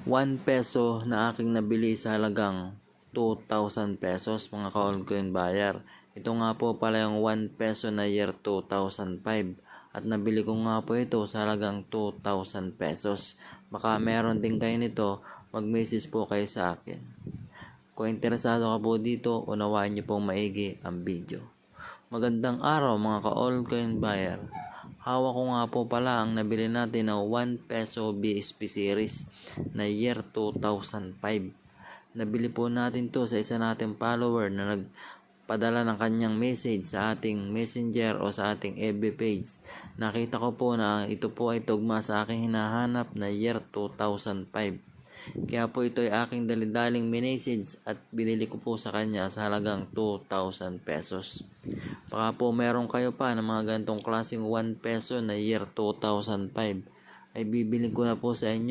1 peso na aking nabili sa halagang 2,000 pesos mga ka-all coin buyer. Ito nga po pala yung 1 peso na year 2005 at nabili ko nga po ito sa halagang 2,000 pesos. Baka meron din kayo nito, mag-message po kayo sa akin. Kung interesado ka po dito, unawain niyo pong maigi ang video. Magandang araw mga ka-all coin buyer. Hawak ko nga po pala ang nabili natin na 1 peso BSP series na year 2005. Nabili po natin to sa isa nating follower na nagpadala ng kanyang message sa ating messenger o sa ating FB page. Nakita ko po na ito po ay tugma sa aking hinahanap na year 2005. Kaya po ito ay aking dalidaling minessage at binili ko po sa kanya sa halagang 2,000 pesos. Baka po meron kayo pa ng mga ganitong klaseng 1 peso na year 2005 ay bibili ko na po sa inyo.